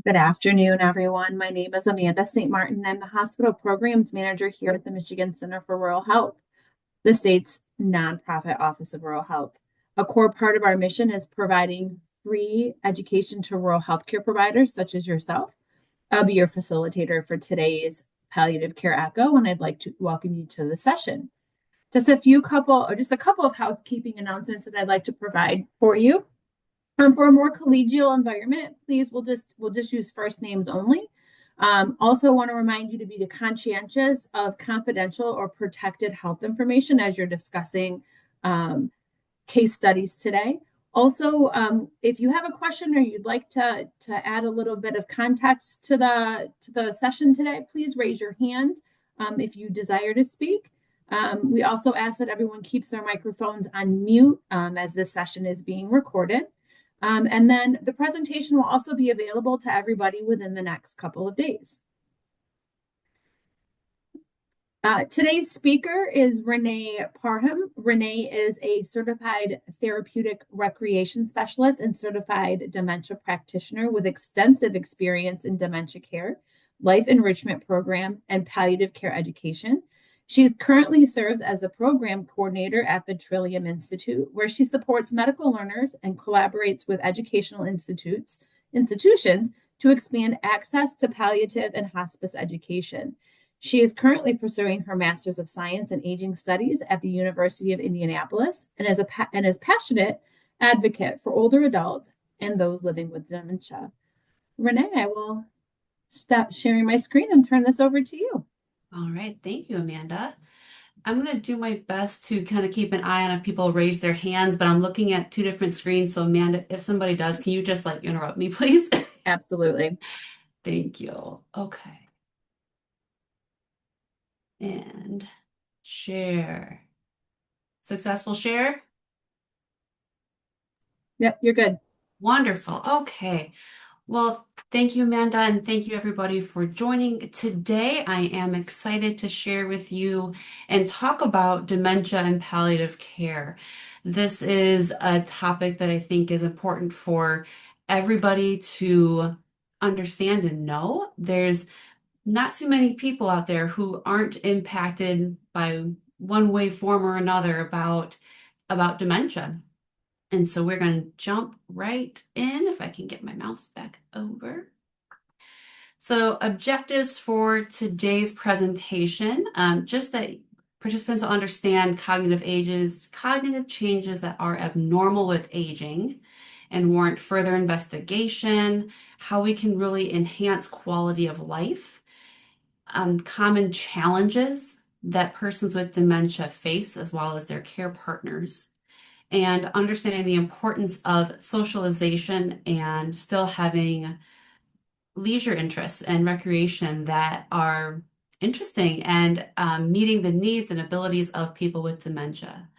Good afternoon, everyone. My name is Amanda St. Martin. I'm the hospital programs manager here at the Michigan Center for Rural Health, the state's nonprofit Office of Rural Health. A core part of our mission is providing free education to rural healthcare providers such as yourself. I'll be your facilitator for today's palliative care echo, and I'd like to welcome you to the session. Just a couple of housekeeping announcements that I'd like to provide for you. For a more collegial environment, please, we'll just use first names only. Also want to remind you to be conscientious of confidential or protected health information as you're discussing case studies today. Also, if you have a question or you'd like to add a little bit of context to the session today, please raise your hand if you desire to speak. We also ask that everyone keeps their microphones on mute as this session is being recorded. And then the presentation will also be available to everybody within the next couple of days. Today's speaker is Renee Parham. Renee is a certified therapeutic recreation specialist and certified dementia practitioner with extensive experience in dementia care, life enrichment program, and palliative care education. She currently serves as a program coordinator at the Trillium Institute, where she supports medical learners and collaborates with educational institutions to expand access to palliative and hospice education. She is currently pursuing her Master's of Science in Aging Studies at the University of Indianapolis and is passionate advocate for older adults and those living with dementia. Renee, I will stop sharing my screen and turn this over to you. All right, thank you, Amanda. I'm going to do my best to kind of keep an eye on if people raise their hands, but I'm looking at two different screens. So Amanda, if somebody does, can you just interrupt me, please? Absolutely. Thank you. Okay. And share. Successful share? Yep, you're good. Wonderful. Okay. Well, thank you, Amanda, and thank you everybody for joining. Today, I am excited to share with you and talk about dementia and palliative care. This is a topic that I think is important for everybody to understand and know. There's not too many people out there who aren't impacted by one way, form, or another about dementia. And so we're going to jump right in if I can get my mouse back over. So objectives for today's presentation, just that participants will understand cognitive changes that are abnormal with aging and warrant further investigation, how we can really enhance quality of life, common challenges that persons with dementia face as well as their care partners, and understanding the importance of socialization and still having leisure interests and recreation that are interesting and meeting the needs and abilities of people with dementia.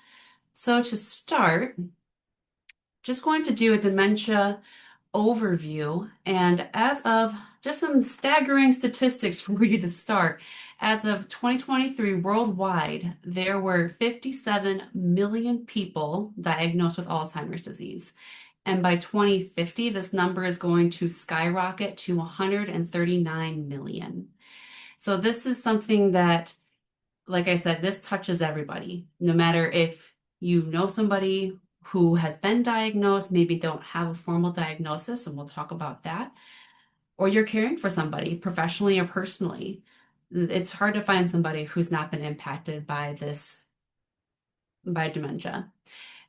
So to start, just going to do a dementia overview, and as of just some staggering statistics for you to start. As of 2023 worldwide, there were 57 million people diagnosed with Alzheimer's disease. And by 2050, this number is going to skyrocket to 139 million. So this is something that, like I said, this touches everybody, no matter if you know somebody who has been diagnosed, maybe don't have a formal diagnosis, and we'll talk about that, or you're caring for somebody professionally or personally. It's hard to find somebody who's not been impacted by dementia.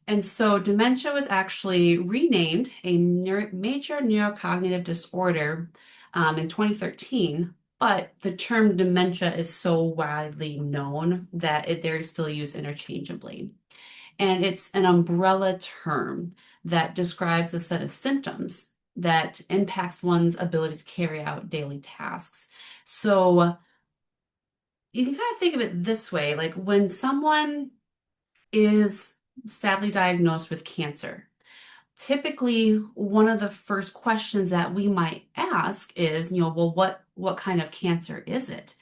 And so dementia was actually renamed a major neurocognitive disorder in 2013, but the term dementia is so widely known that they're still used interchangeably. And it's an umbrella term that describes a set of symptoms that impacts one's ability to carry out daily tasks. So you can kind of think of it this way, like when someone is sadly diagnosed with cancer, typically one of the first questions that we might ask is, well, what kind of cancer is it?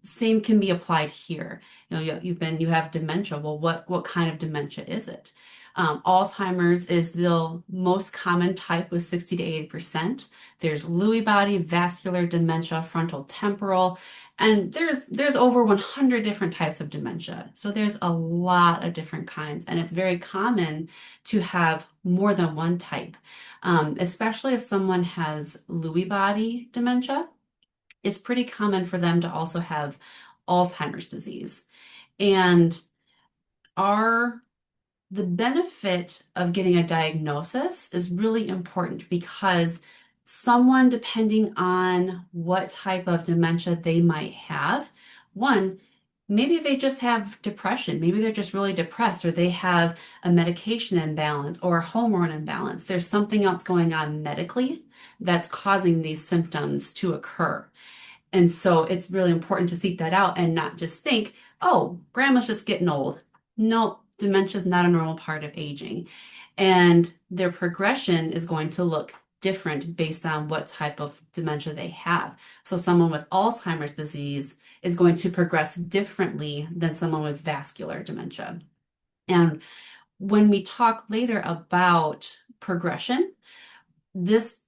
same can be applied here. You have dementia. Well, what kind of dementia is it? Alzheimer's is the most common type with 60 to 80%. There's Lewy body, vascular dementia, frontal temporal, and there's over 100 different types of dementia. So there's a lot of different kinds, and it's very common to have more than one type, especially if someone has Lewy body dementia. It's pretty common for them to also have Alzheimer's disease. And our the benefit of getting a diagnosis is really important because someone, depending on what type of dementia they might have, one, maybe they just have depression. Maybe they're just really depressed, or they have a medication imbalance or a hormone imbalance. There's something else going on medically that's causing these symptoms to occur. And so it's really important to seek that out and not just think, oh, grandma's just getting old. No, dementia is not a normal part of aging. And their progression is going to look different based on what type of dementia they have. So someone with Alzheimer's disease is going to progress differently than someone with vascular dementia. And when we talk later about progression, this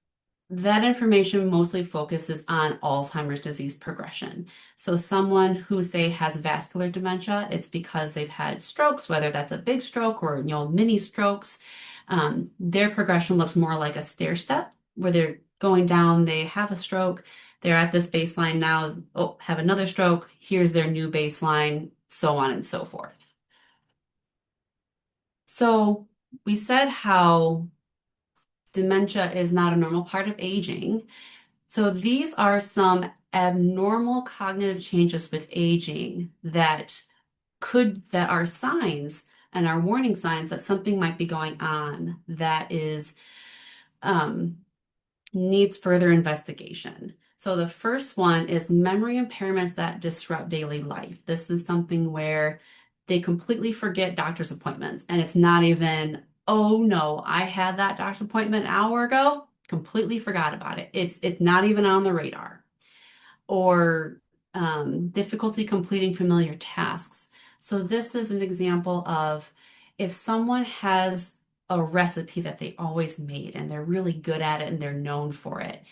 that information mostly focuses on Alzheimer's disease progression. So someone who say has vascular dementia, it's because they've had strokes, whether that's a big stroke or mini strokes. Their progression looks more like a stair step where they're going down, they have a stroke, they're at this baseline now, oh, have another stroke, here's their new baseline, so on and so forth. So we said how dementia is not a normal part of aging. So these are some abnormal cognitive changes with aging that are signs and are warning signs that something might be going on that is um, needs further investigation. So the first one is memory impairments that disrupt daily life. This is something where they completely forget doctor's appointments, and it's not even, oh no, I had that doctor's appointment an hour ago, completely forgot about it. It's not even on the radar. Or difficulty completing familiar tasks. So this is an example of if someone has a recipe that they always made and they're really good at it and they're known for it,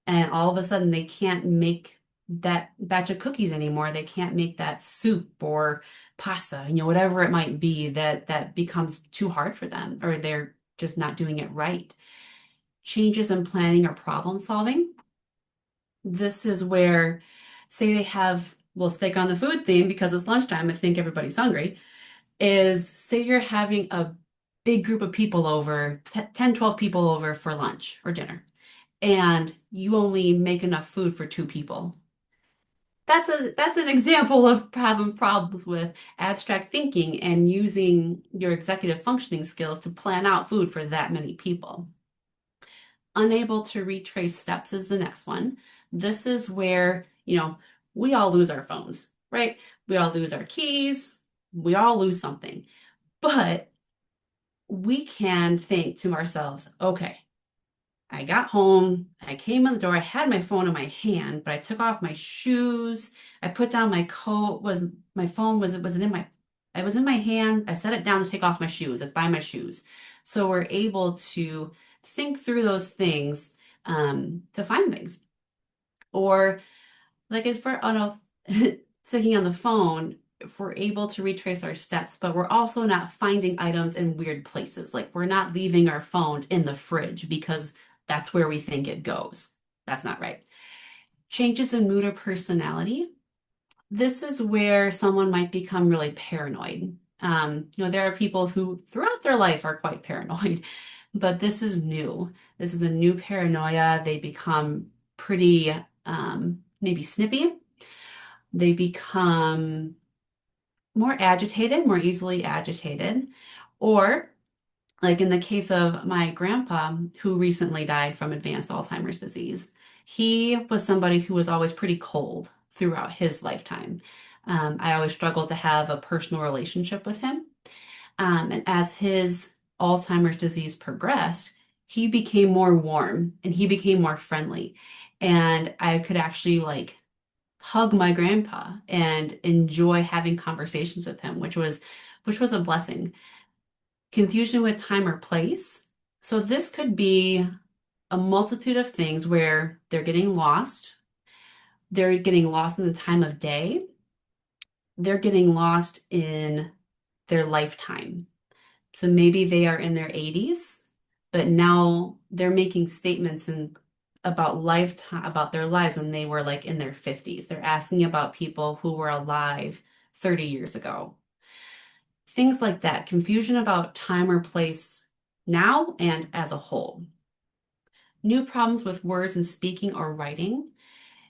and all of a sudden they can't make that batch of cookies anymore, they can't make that soup or pasta, whatever it might be that becomes too hard for them, or they're just not doing it right. Changes in planning or problem solving. This is where, say they have, we'll stick on the food theme because it's lunchtime, I think everybody's hungry, is say you're having a big group of people over, 10, 12 people over for lunch or dinner, and you only make enough food for two people. That's an example of having problems with abstract thinking and using your executive functioning skills to plan out food for that many people. Unable to retrace steps is the next one. This is where, we all lose our phones, right? We all lose our keys. We all lose something. But we can think to ourselves, okay, I got home, I came in the door, I had my phone in my hand, but I took off my shoes, I put down my coat, was my phone was it was in my hand, I set it down to take off my shoes. It's by my shoes. So we're able to think through those things to find things. Or like if we're on sitting on the phone, if we're able to retrace our steps, but we're also not finding items in weird places. Like we're not leaving our phone in the fridge because that's where we think it goes. That's not right. Changes in mood or personality. This is where someone might become really paranoid. There are people who throughout their life are quite paranoid, but this is new. This is a new paranoia. They become pretty maybe snippy. They become more agitated, more easily agitated, or like in the case of my grandpa, who recently died from advanced Alzheimer's disease, he was somebody who was always pretty cold throughout his lifetime. I always struggled to have a personal relationship with him. And as his Alzheimer's disease progressed, he became more warm and he became more friendly. And I could actually like hug my grandpa and enjoy having conversations with him, which was a blessing. Confusion with time or place. So this could be a multitude of things where they're getting lost. They're getting lost in the time of day. They're getting lost in their lifetime. So maybe they are in their 80s, but now they're making statements about lifetime, about their lives when they were like in their 50s. They're asking about people who were alive 30 years ago. Things like that, confusion about time or place now and as a whole. New problems with words and speaking or writing,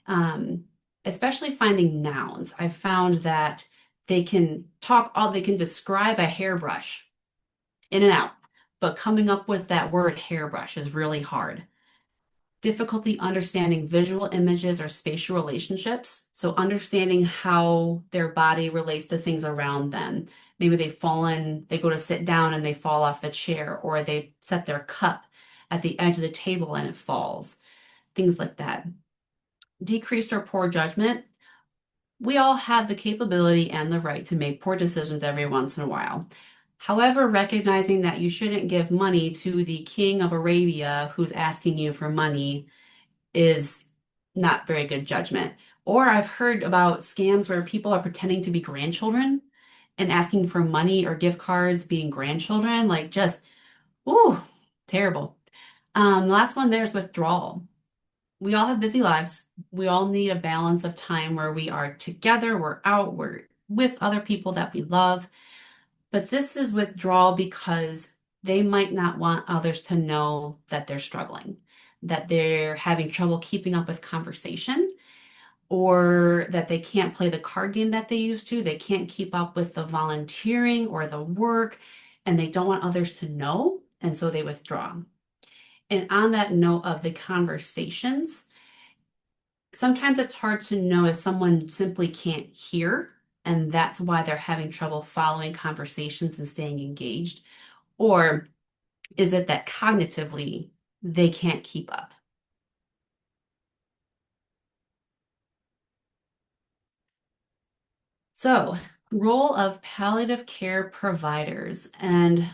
um, especially finding nouns. I've found that they can describe a hairbrush in and out, but coming up with that word hairbrush is really hard. Difficulty understanding visual images or spatial relationships. So understanding how their body relates to things around them. Maybe they go to sit down and they fall off the chair, or they set their cup at the edge of the table and it falls. Things like that. Decreased or poor judgment. We all have the capability and the right to make poor decisions every once in a while. However, recognizing that you shouldn't give money to the king of Arabia who's asking you for money is not very good judgment. Or I've heard about scams where people are pretending to be grandchildren and asking for money or gift cards being grandchildren, like just, ooh, terrible. The last one there is withdrawal. We all have busy lives. We all need a balance of time where we are together, we're out, we're with other people that we love. But this is withdrawal because they might not want others to know that they're struggling, that they're having trouble keeping up with conversation, or that they can't play the card game that they used to. They can't keep up with the volunteering or the work, and they don't want others to know, and so they withdraw. And on that note of the conversations, sometimes it's hard to know if someone simply can't hear, and that's why they're having trouble following conversations and staying engaged. Or is it that cognitively they can't keep up? So, role of palliative care providers. And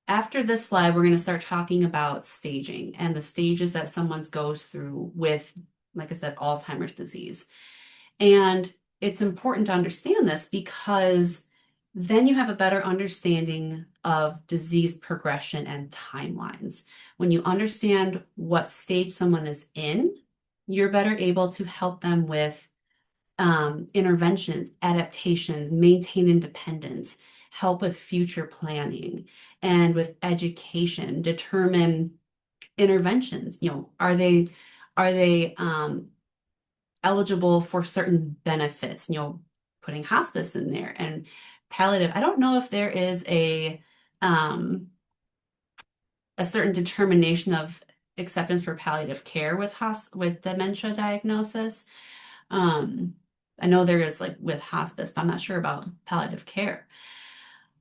after this slide, we're going to start talking about staging and the stages that someone goes through with, like I said, Alzheimer's disease. And it's important to understand this because then you have a better understanding of disease progression and timelines. When you understand what stage someone is in, you're better able to help them with interventions, adaptations, maintain independence, help with future planning, and with education, determine interventions. Are they eligible for certain benefits, putting hospice in there and palliative. I don't know if there is um, a certain determination of acceptance for palliative care with dementia diagnosis. Um, I know there is like with hospice, but I'm not sure about palliative care.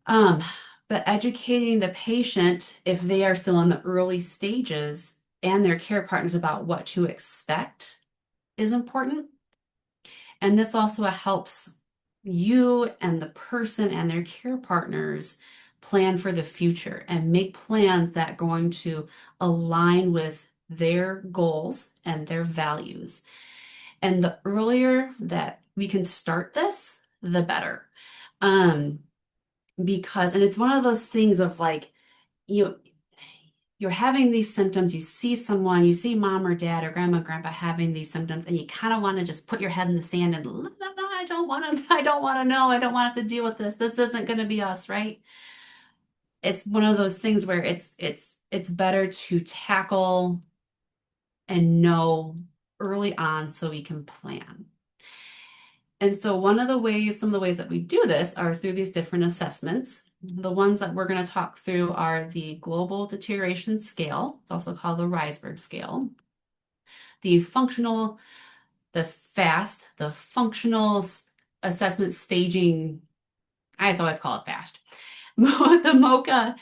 Um, but educating the patient if they are still in the early stages and their care partners about what to expect is important. And this also helps you and the person and their care partners plan for the future and make plans that are going to align with their goals and their values. And the earlier that we can start this, the better. Um, and it's one of those things of like, you you're having these symptoms, you see someone, you see mom or dad or grandma, grandpa having these symptoms, and you kind of want to just put your head in the sand and "La, la, la, I don't want to, I don't want to know, I don't want to have to deal with this. This isn't going to be us, right? It's one of those things where it's better to tackle and know early on so we can plan. And so some of the ways that we do this are through these different assessments. The ones that we're going to talk through are the Global Deterioration Scale. It's also called the Risberg Scale. The functional, the FAST, the functional assessment staging. I just always call it FAST. The MOCA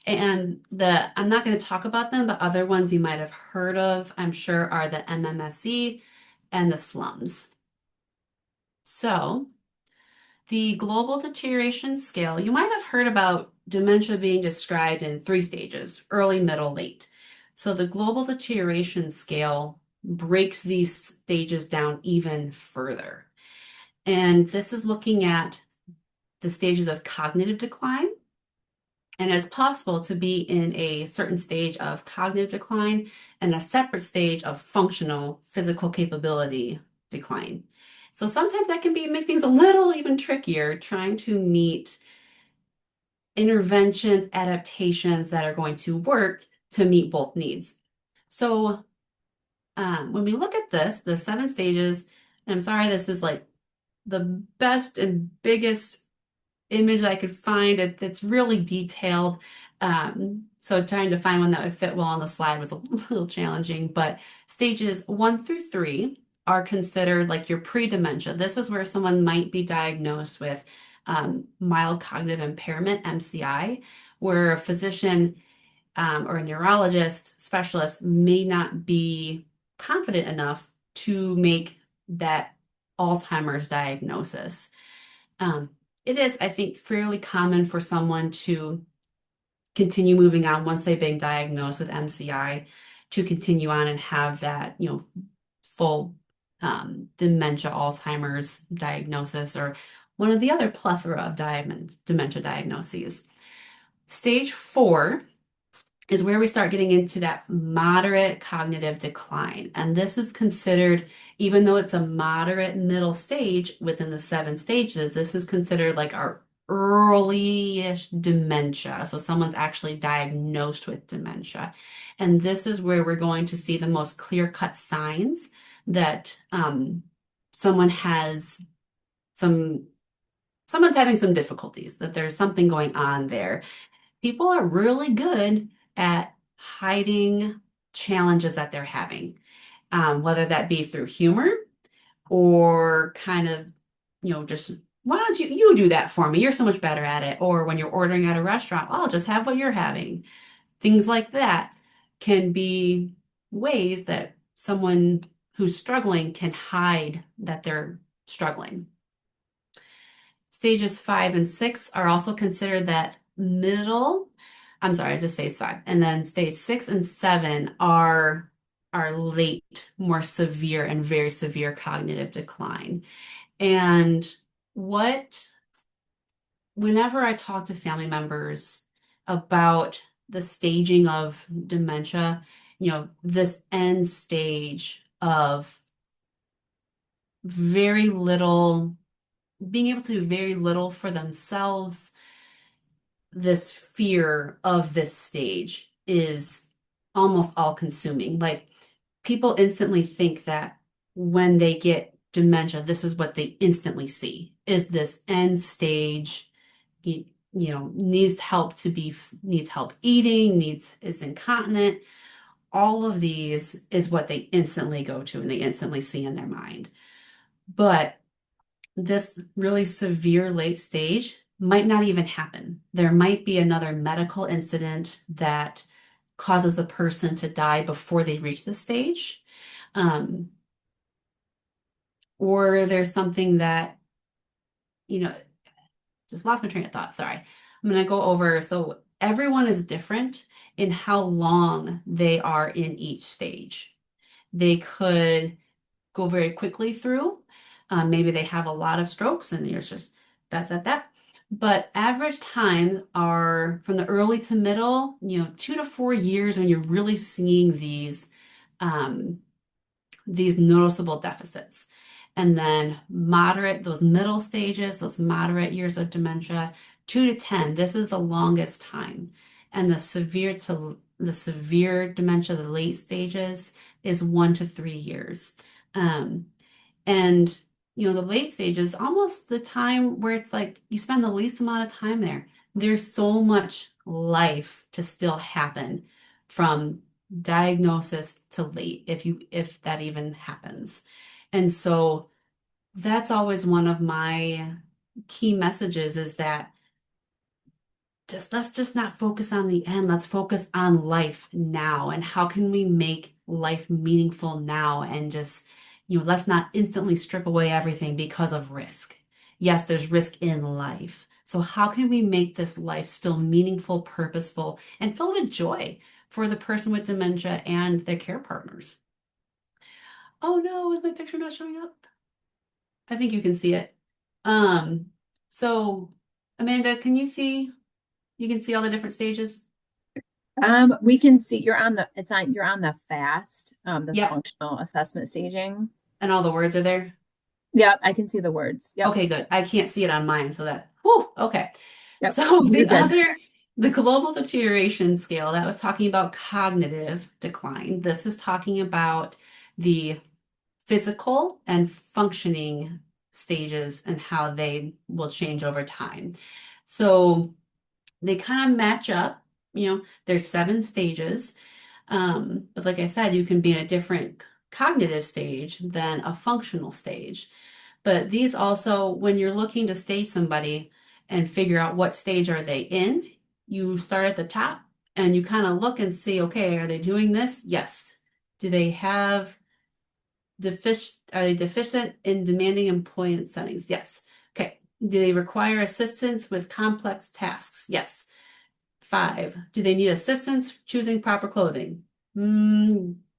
I'm not going to talk about them, but other ones you might have heard of, I'm sure, are the MMSE and the SLUMS. So, the global deterioration scale, you might have heard about dementia being described in three stages: early, middle, late. So, the global deterioration scale breaks these stages down even further. And this is looking at the stages of cognitive decline. And it's possible to be in a certain stage of cognitive decline and a separate stage of functional physical capability decline. So sometimes that can be make things a little even trickier trying to meet interventions, adaptations that are going to work to meet both needs. So when we look at this, the seven stages, and I'm sorry, this is like the best and biggest image I could find that's really detailed. So trying to find one that would fit well on the slide was a little challenging, but stages 1 through 3 are considered like your pre-dementia. This is where someone might be diagnosed with mild cognitive impairment, MCI, where a physician or a neurologist specialist may not be confident enough to make that Alzheimer's diagnosis. Um, it is, I think, fairly common for someone to continue moving on once they've been diagnosed with MCI to continue on and have that, full dementia, Alzheimer's diagnosis, or one of the other plethora of dementia diagnoses. Stage 4 is where we start getting into that moderate cognitive decline. And this is considered, even though it's a moderate middle stage within the seven stages, this is considered like our early-ish dementia. So someone's actually diagnosed with dementia. And this is where we're going to see the most clear-cut signs that someone has some, someone's having some difficulties, that there's something going on there. People are really good at hiding challenges that they're having, whether that be through humor or kind of, just why don't you do that for me? You're so much better at it. Or when you're ordering at a restaurant, I'll just have what you're having. Things like that can be ways that someone who's struggling can hide that they're struggling. Stages 5 and 6 are also considered that middle. I'm sorry, I just say 5. And then stage 6 and 7 are late, more severe and very severe cognitive decline. And what, whenever I talk to family members about the staging of dementia, this end stage of very little, being able to do very little for themselves, this fear of this stage is almost all consuming. Like people instantly think that when they get dementia, this is what they instantly see is this end stage, needs help needs help eating, is incontinent. All of these is what they instantly go to and they instantly see in their mind. But this really severe late stage might not even happen. There might be another medical incident that causes the person to die before they reach the stage. Um, or there's something that, you know, just lost my train of thought. Sorry. I'm going to go over. So everyone is different in how long they are in each stage. They could go very quickly through. Maybe they have a lot of strokes and there's just that. But average times are from the early to middle, 2 to 4 years when you're really seeing these noticeable deficits. And then moderate, those middle stages, those moderate years of dementia, 2 to 10, this is the longest time. And the severe dementia, the late stages, is 1 to 3 years. Um, and the late stages, almost the time where it's like you spend the least amount of time there. There's so much life to still happen from diagnosis to late, if that even happens. And so that's always one of my key messages is that let's just not focus on the end. Let's focus on life now and how can we make life meaningful now and just let's not instantly strip away everything because of risk. Yes, there's risk in life. So how can we make this life still meaningful, purposeful, and filled with joy for the person with dementia and their care partners? Oh no, is my picture not showing up? I think you can see it. Um, so Amanda, you can see all the different stages? We can see you're on the FAST, the Yep. functional assessment staging. And all the words are there? Yep, I can see the words. Yep, Okay, good. I can't see it on mine, so whew, okay. yep, So you're good. the global deterioration scale, that was talking about cognitive decline. This is talking about the physical and functioning stages and how they will change over time. So they kind of match up, there's 7 stages. But like I said, you can be in a different cognitive stage than a functional stage. But these also, when you're looking to stage somebody and figure out what stage are they in, you start at the top and you kind of look and see, okay, are they doing this? Yes. Do they have are they deficient in demanding employment settings? Yes. Okay. Do they require assistance with complex tasks? Yes. 5, do they need assistance choosing proper clothing?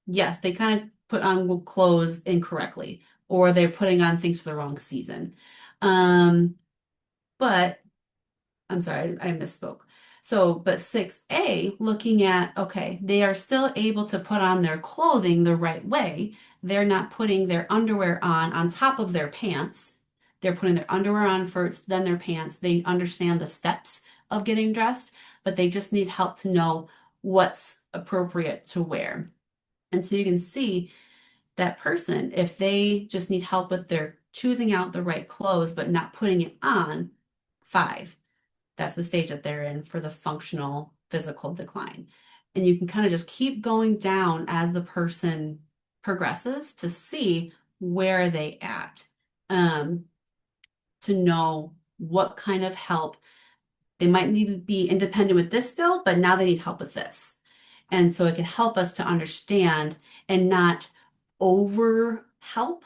Yes, they kind of put on clothes incorrectly, or they're putting on things for the wrong season. Um, but I'm sorry, I misspoke. So, but 6A, looking at, okay, they are still able to put on their clothing the right way. They're not putting their underwear on top of their pants. They're putting their underwear on first, then their pants. They understand the steps of getting dressed, but they just need help to know what's appropriate to wear. And so you can see that person, if they just need help with their choosing out the right clothes, but not putting it on, 5. That's the stage that they're in for the functional physical decline. And you can kind of just keep going down as the person progresses to see where are they at, um, to know what kind of help they might need to be independent with this still, but now they need help with this. And so it can help us to understand and not over help.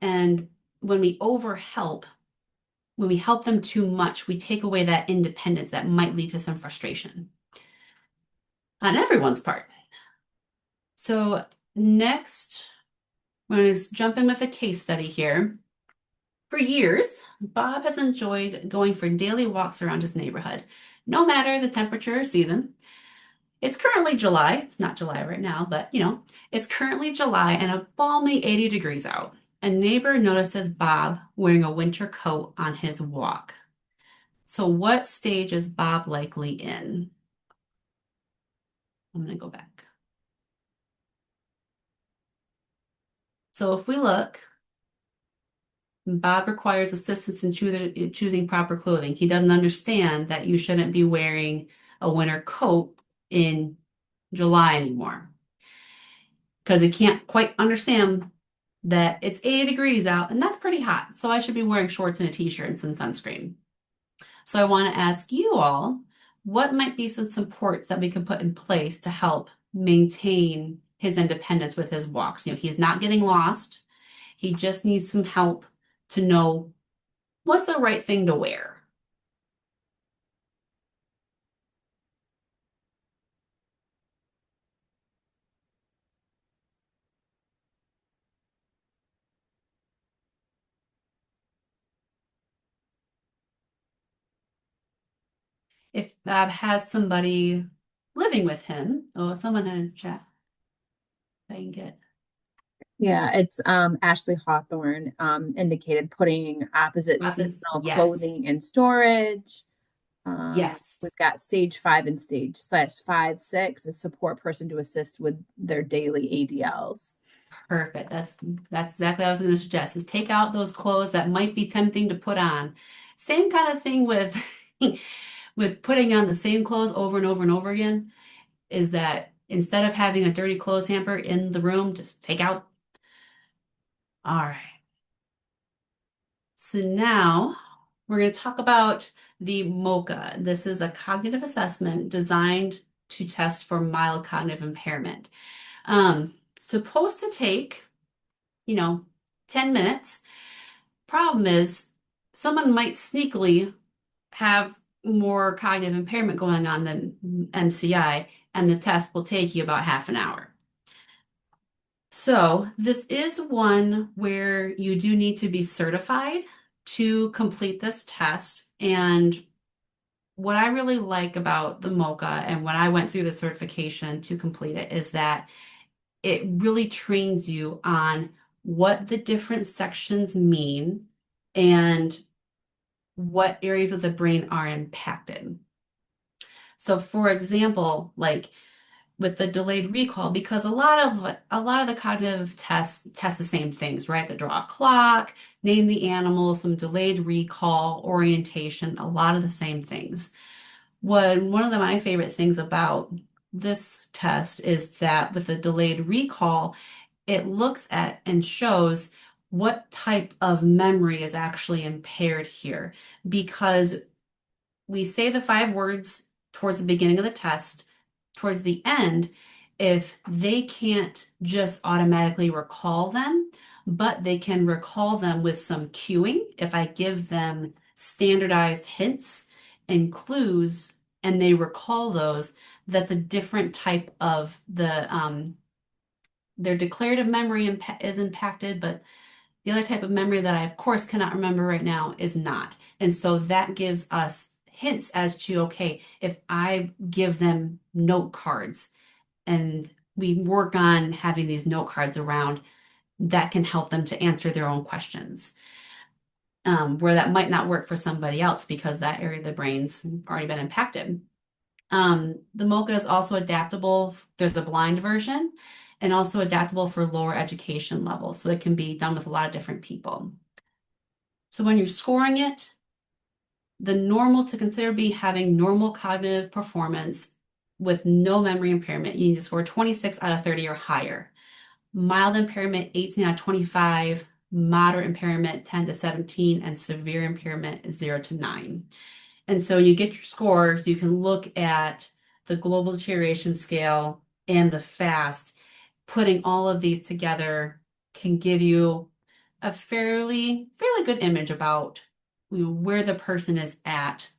And when we over help, when we help them too much, we take away that independence that might lead to some frustration on everyone's part. So next, we're going to jump in with a case study here. For years, Bob has enjoyed going for daily walks around his neighborhood, no matter the temperature or season. It's currently July. It's not July right now, but it's currently July and a balmy 80 degrees out. A neighbor notices Bob wearing a winter coat on his walk. So what stage is Bob likely in? I'm going to go back. So if we look, Bob requires assistance in choosing proper clothing. He doesn't understand that you shouldn't be wearing a winter coat in July anymore because he can't quite understand that it's 80 degrees out and that's pretty hot. So I should be wearing shorts and a t-shirt and some sunscreen. So I want to ask you all, what might be some supports that we can put in place to help maintain his independence with his walks? He's not getting lost. He just needs some help to know what's the right thing to wear. If Bob has somebody living with him, oh, someone in a chat, if I can get Yeah, it's Ashley Hawthorne indicated putting opposite office. seasonal Yes, clothing in storage. yes. We've got stage 5 and stage/5, 6, a support person to assist with their daily ADLs. Perfect. That's exactly what I was going to suggest is take out those clothes that might be tempting to put on. Same kind of thing with with putting on the same clothes over and over and over again, is that instead of having a dirty clothes hamper in the room, just take out. All right. So now we're going to talk about the MOCA. This is a cognitive assessment designed to test for mild cognitive impairment. Supposed to take, 10 minutes. Problem is, someone might sneakily have more cognitive impairment going on than MCI, and the test will take you about half an hour. So, this is one where you do need to be certified to complete this test. And what I really like about the MOCA and when I went through the certification to complete it is that it really trains you on what the different sections mean and what areas of the brain are impacted. So, for example, like with the delayed recall, because a lot of the cognitive tests test the same things, right? They draw a clock, name the animal, some delayed recall, orientation, a lot of the same things. One of my favorite things about this test is that with the delayed recall, it looks at and shows what type of memory is actually impaired here because we say the 5 words towards the beginning of the test, towards the end, if they can't just automatically recall them, but they can recall them with some cueing, if I give them standardized hints and clues and they recall those, that's a different type of their declarative memory is impacted, but the other type of memory that I, of course, cannot remember right now is not. And so that gives us hints as to, okay, if I give them note cards and we work on having these note cards around, that can help them to answer their own questions. Where that might not work for somebody else because that area of the brain's already been impacted. The MOCA is also adaptable. There's a blind version and also adaptable for lower education levels. So it can be done with a lot of different people. So when you're scoring it, the normal to consider be having normal cognitive performance with no memory impairment. You need to score 26 out of 30 or higher. Mild impairment, 18 out of 25. Moderate impairment, 10 to 17. And severe impairment, 0 to 9. And so you get your scores, you can look at the global deterioration scale and the FAST. Putting all of these together can give you a fairly good image about where the person is at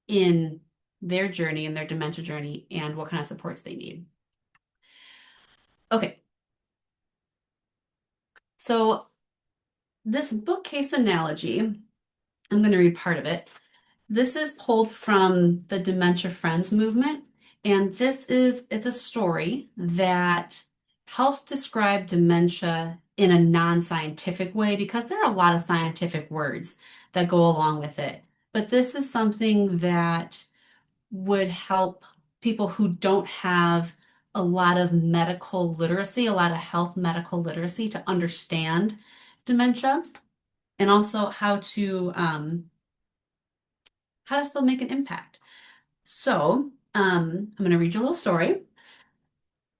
in their journey, in their dementia journey, and what kind of supports they need. Okay, so this bookcase analogy, I'm going to read part of it. This is pulled from the Dementia Friends movement, and it's a story that helps describe dementia in a non-scientific way because there are a lot of scientific words that go along with it. But this is something that would help people who don't have a lot of medical literacy, a lot of health medical literacy to understand dementia and also how to still make an impact. So, I'm going to read you a little story.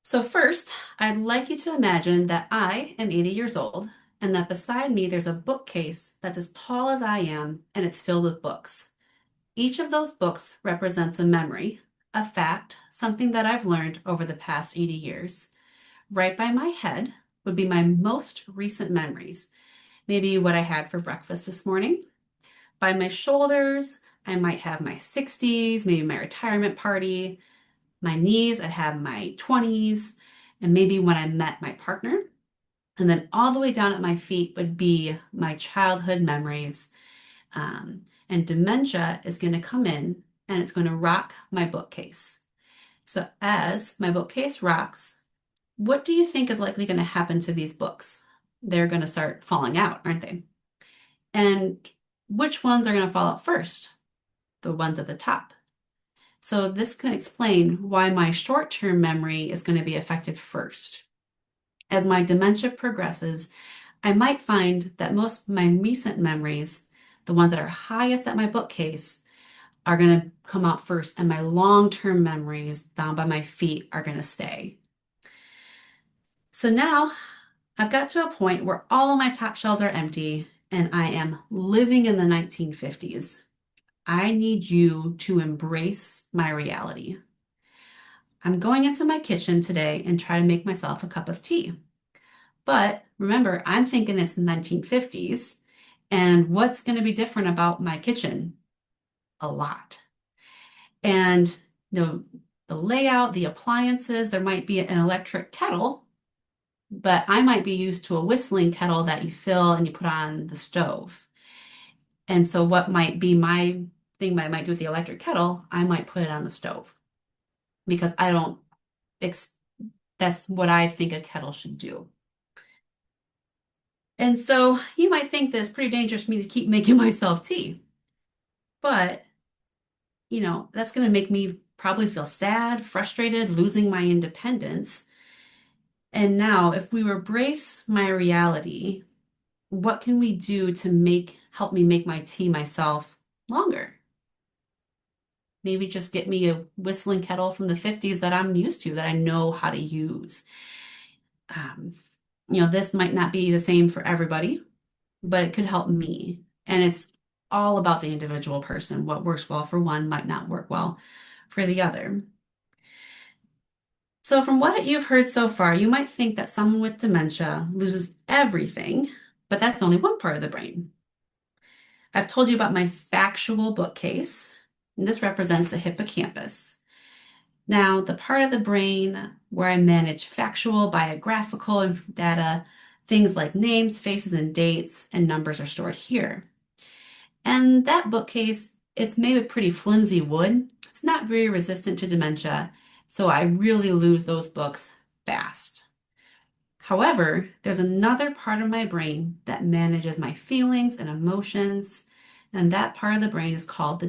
So, first, I'd like you to imagine that I am 80 years old and that beside me there's a bookcase that's as tall as I am and it's filled with books. Each of those books represents a memory, a fact, something that I've learned over the past 80 years. Right by my head would be my most recent memories, maybe what I had for breakfast this morning. By my shoulders, I might have my 60s, maybe my retirement party. My knees, I'd have my 20s, and maybe when I met my partner. And then all the way down at my feet would be my childhood memories. And dementia is going to come in and it's going to rock my bookcase. So as my bookcase rocks, what do you think is likely going to happen to these books? They're going to start falling out, aren't they? And which ones are going to fall out first? The ones at the top. So this can explain why my short-term memory is going to be affected first. As my dementia progresses, I might find that most of my recent memories, the ones that are highest at my bookcase, are going to come out first, and my long-term memories down by my feet are going to stay. So now I've got to a point where all of my top shelves are empty and I am living in the 1950s. I need you to embrace my reality. I'm going into my kitchen today and try to make myself a cup of tea. But remember, I'm thinking it's the 1950s, and what's going to be different about my kitchen? A lot. And the layout, the appliances, there might be an electric kettle, but I might be used to a whistling kettle that you fill and you put on the stove. And so what might be my thing I might do with the electric kettle, I might put it on the stove because I don't ex that's what I think a kettle should do. And so you might think that it's pretty dangerous for me to keep making myself tea, but that's going to make me probably feel sad, frustrated, losing my independence. And now, if we embrace my reality, what can we do to help me make my tea myself longer? Maybe just get me a whistling kettle from the 50s that I'm used to, that I know how to use. Um, this might not be the same for everybody, but it could help me. And it's all about the individual person. What works well for one might not work well for the other. So, from what you've heard so far, you might think that someone with dementia loses everything, but that's only one part of the brain. I've told you about my factual bookcase, and this represents the hippocampus. Now, the part of the brain where I manage factual, biographical data, things like names, faces, and dates, and numbers are stored here. And that bookcase, it's made with pretty flimsy wood. It's not very resistant to dementia, so I really lose those books fast. However, there's another part of my brain that manages my feelings and emotions, and that part of the brain is called the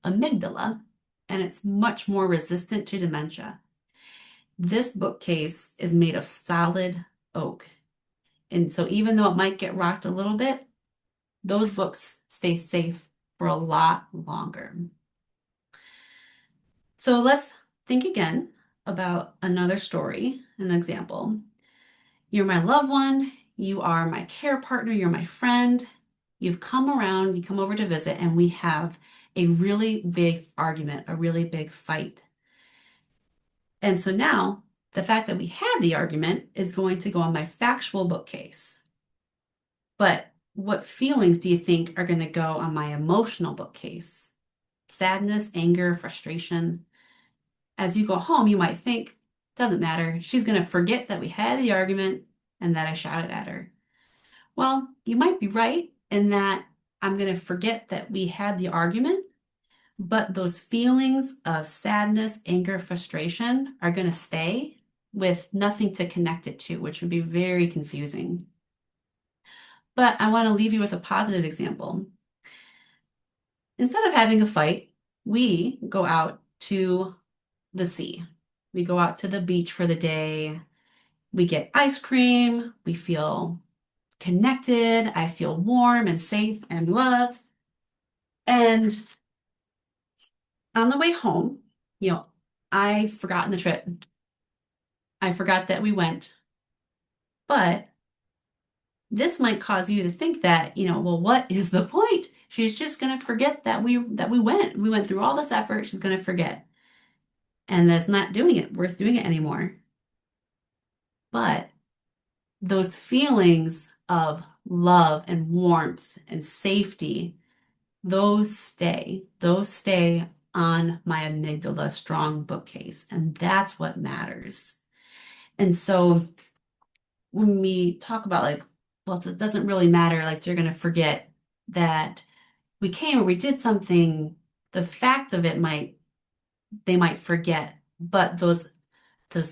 amygdala, and it's much more resistant to dementia. This bookcase is made of solid oak, and so even though it might get rocked a little bit, those books stay safe for a lot longer. So let's think again about another story, an example. You're my loved one, you are my care partner, you're my friend. You've come around, you come over to visit, and we have a really big argument, a really big fight. And so now, the fact that we had the argument is going to go on my factual bookcase. But what feelings do you think are going to go on my emotional bookcase? Sadness, anger, frustration. As you go home, you might think, doesn't matter. She's going to forget that we had the argument and that I shouted at her. Well, you might be right in that I'm going to forget that we had the argument, but those feelings of sadness, anger, frustration are going to stay with nothing to connect it to, which would be very confusing. But I want to leave you with a positive example. Instead of having a fight, we go out to the sea. We go out to the beach for the day. We get ice cream. We feel connected. I feel warm and safe and loved. And on the way home, you know, I forgotten the trip. I forgot that we went. But this might cause you to think that, well, what is the point? She's just going to forget that we went. We went through all this effort. She's going to forget. And that's not doing it, worth doing it anymore. But those feelings of love and warmth and safety, those stay on my amygdala strong bookcase. And that's what matters. And so when we talk about like, well, it doesn't really matter, like you're going to forget that we came or we did something, the fact of it they might forget, but those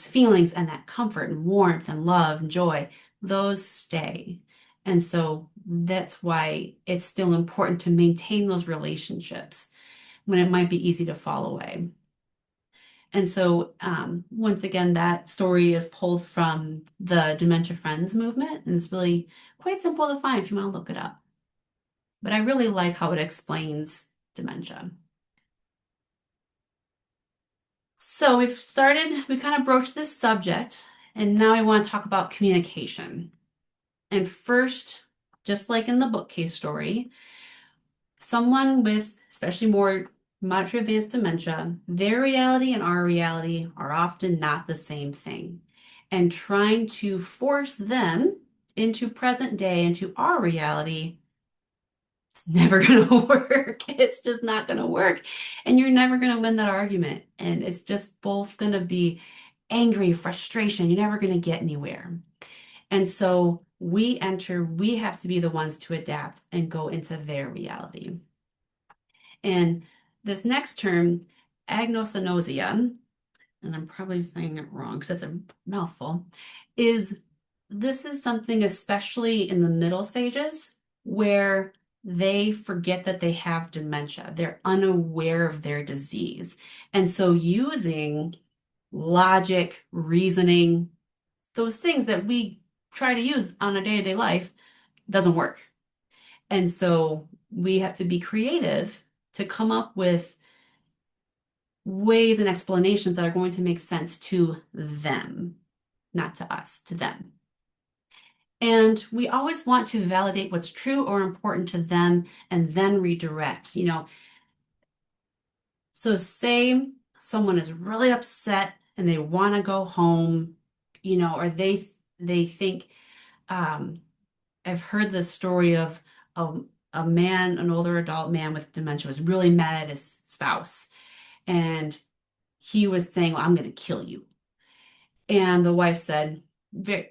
feelings and that comfort and warmth and love and joy, those stay. And so that's why it's still important to maintain those relationships when it might be easy to fall away. And so, once again, that story is pulled from the Dementia Friends movement, and it's really quite simple to find if you want to look it up. But I really like how it explains dementia. So we kind of broached this subject, and now I want to talk about communication. And first, just like in the bookcase story, someone with especially more moderate to advanced dementia, their reality and our reality are often not the same thing. and trying to force them into present day, into our reality, it's never going to work. It's just not going to work. And you're never going to win that argument. And it's just both going to be angry, frustration. You're never going to get anywhere. And so we have to be the ones to adapt and go into their reality. And this next term, agnosonosia, and I'm probably saying it wrong because it's a mouthful, is this is something especially in the middle stages where they forget that they have dementia. They're unaware of their disease. And so using logic, reasoning, those things that we try to use on a day-to-day life doesn't work. And so we have to be creative to come up with ways and explanations that are going to make sense to them, not to us, to them. And we always want to validate what's true or important to them and then redirect, So say someone is really upset and they want to go home, or they think um, I've heard this story of a, a man, an older adult man with dementia was really mad at his spouse. And he was saying, well, I'm going to kill you. And the wife said,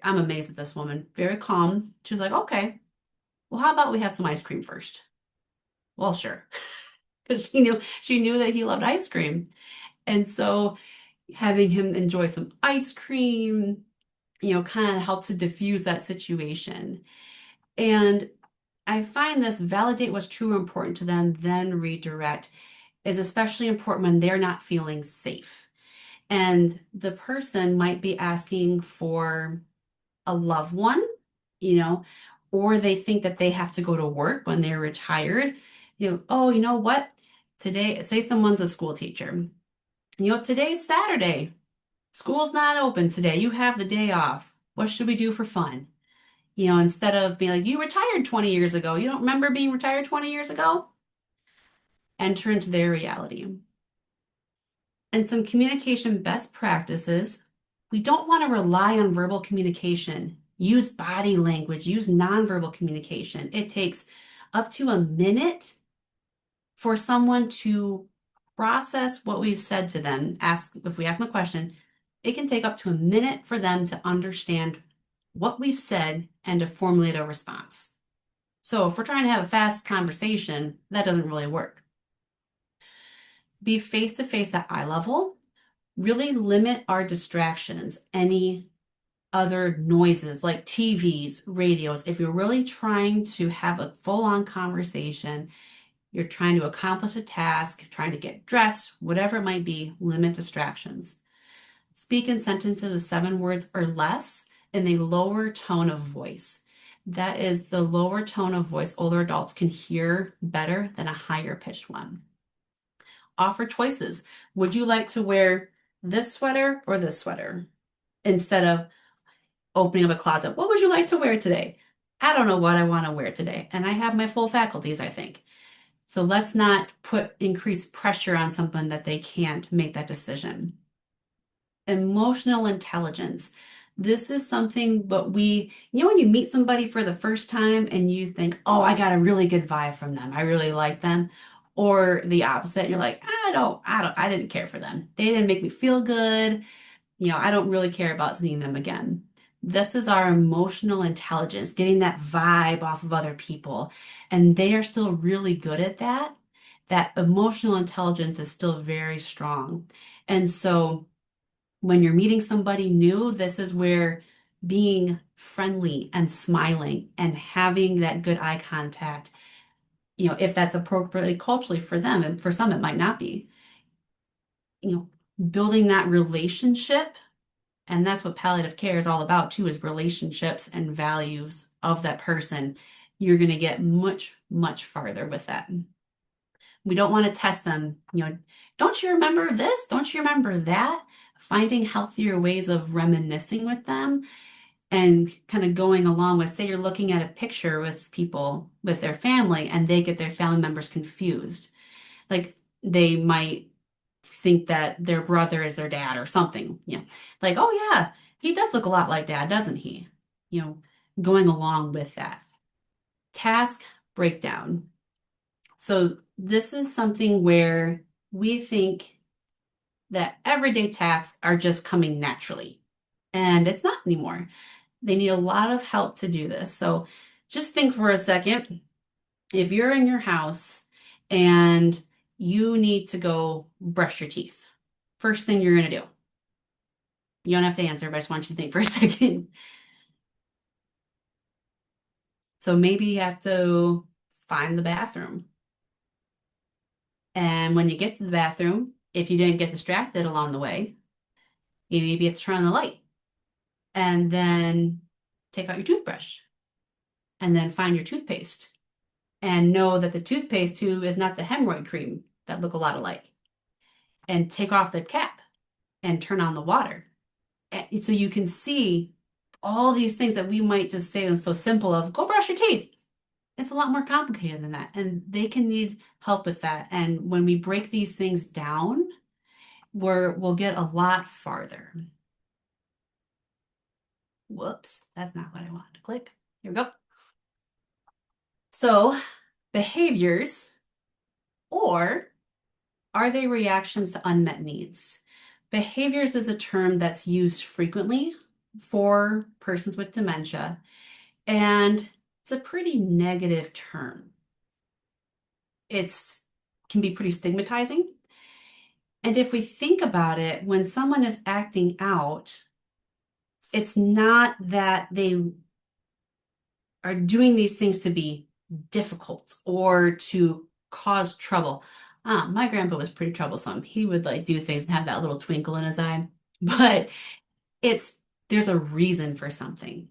I'm amazed at this woman, very calm. She was like, okay, well, how about we have some ice cream first? Well, sure. Because she knew that he loved ice cream. And so having him enjoy some ice cream, kind of helped to diffuse that situation. And I find this validate what's true or important to them, then redirect is especially important when they're not feeling safe. And the person might be asking for a loved one, you know, or they think that they have to go to work when they're retired. Oh, you know what? Today, say someone's a school teacher. Today's Saturday. School's not open today. You have the day off. What should we do for fun? Instead of being like, you retired 20 years ago. You don't remember being retired 20 years ago? Enter into their reality. And some communication best practices. We don't want to rely on verbal communication. Use body language, use nonverbal communication. It takes up to a minute for someone to process what we've said to them. If we ask them a question, it can take up to a minute for them to understand what we've said and to formulate a response. So if we're trying to have a fast conversation, that doesn't really work. Be face to face at eye level. Really limit our distractions, any other noises like TVs, radios. If you're really trying to have a full-on conversation, you're trying to accomplish a task, trying to get dressed, whatever it might be, limit distractions. Speak in sentences of 7 words or less in a lower tone of voice. That is the lower tone of voice older adults can hear better than a higher pitched one. Offer choices. Would you like to wear this sweater or this sweater? Instead of opening up a closet, what would you like to wear today? I don't know what I want to wear today. And I have my full faculties, I think. So let's not put increased pressure on someone that they can't make that decision. Emotional intelligence. This is something, but when you meet somebody for the first time and you think, oh, I got a really good vibe from them. I really like them. Or the opposite, you're like, I didn't care for them. They didn't make me feel good. I don't really care about seeing them again. This is our emotional intelligence, getting that vibe off of other people. And they are still really good at that. That emotional intelligence is still very strong. And so when you're meeting somebody new, this is where being friendly and smiling and having that good eye contact, if that's appropriately culturally for them, and for some it might not be, you know, building that relationship. And that's what palliative care is all about too, is relationships and values of that person. You're going to get much, much farther with that. We don't want to test them, don't you remember this? Don't you remember that? Finding healthier ways of reminiscing with them and kind of going along with, say you're looking at a picture with people with their family and they get their family members confused. Like they might think that their brother is their dad or something, like, oh yeah, He does look a lot like dad, doesn't he? You know, going along with that. Task breakdown. So this is something where we think that everyday tasks are just coming naturally, and it's not anymore. They need a lot of help to do this. So just think for a second, if you're in your house and you need to go brush your teeth, first thing you're going to do, you don't have to answer, but I just want you to think for a second. So maybe you have to find the bathroom. And when you get to the bathroom, if you didn't get distracted along the way, you maybe have to turn on the light and then take out your toothbrush and then find your toothpaste and know that the toothpaste tube is not the hemorrhoid cream that look a lot alike, and take off the cap and turn on the water. And so you can see all these things that we might just say are so simple of go brush your teeth. It's a lot more complicated than that, and they can need help with that. And when we break these things down, we'll get a lot farther. Whoops, that's not what I wanted to click. Here we go. So, behaviors, or are they reactions to unmet needs? Behaviors is a term that's used frequently for persons with dementia, and it's a pretty negative term. It's can be pretty stigmatizing. And if we think about it, when someone is acting out, it's not that they are doing these things to be difficult or to cause trouble. My grandpa was pretty troublesome. He would like do things and have that little twinkle in his eye. But it's there's a reason for something.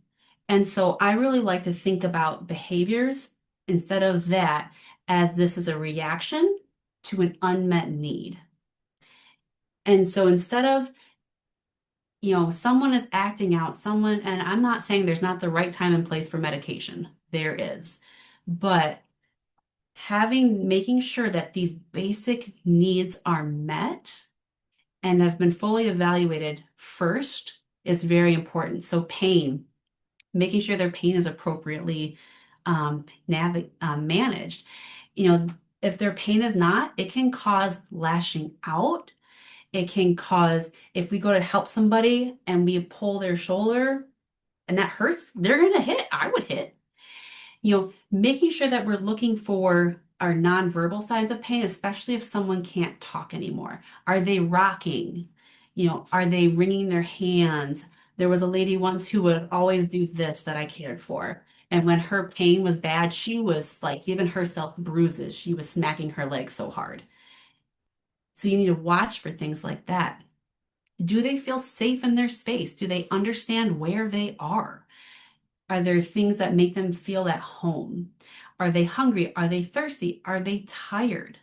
And so I really like to think about behaviors instead of that as this is a reaction to an unmet need. And so instead of, someone is acting out, and I'm not saying there's not the right time and place for medication. There is. But making sure that these basic needs are met and have been fully evaluated first is very important. So pain, making sure their pain is appropriately managed. If their pain is not, it can cause lashing out. It can cause, if we go to help somebody and we pull their shoulder and that hurts, they're going to hit. I would hit. Making sure that we're looking for our nonverbal signs of pain, especially if someone can't talk anymore. Are they rocking? Are they wringing their hands? There was a lady once who would always do this that I cared for. And when her pain was bad, she was like giving herself bruises. She was smacking her legs so hard. So you need to watch for things like that. Do they feel safe in their space? Do they understand where they are? Are there things that make them feel at home? Are they hungry? Are they thirsty? Are they tired?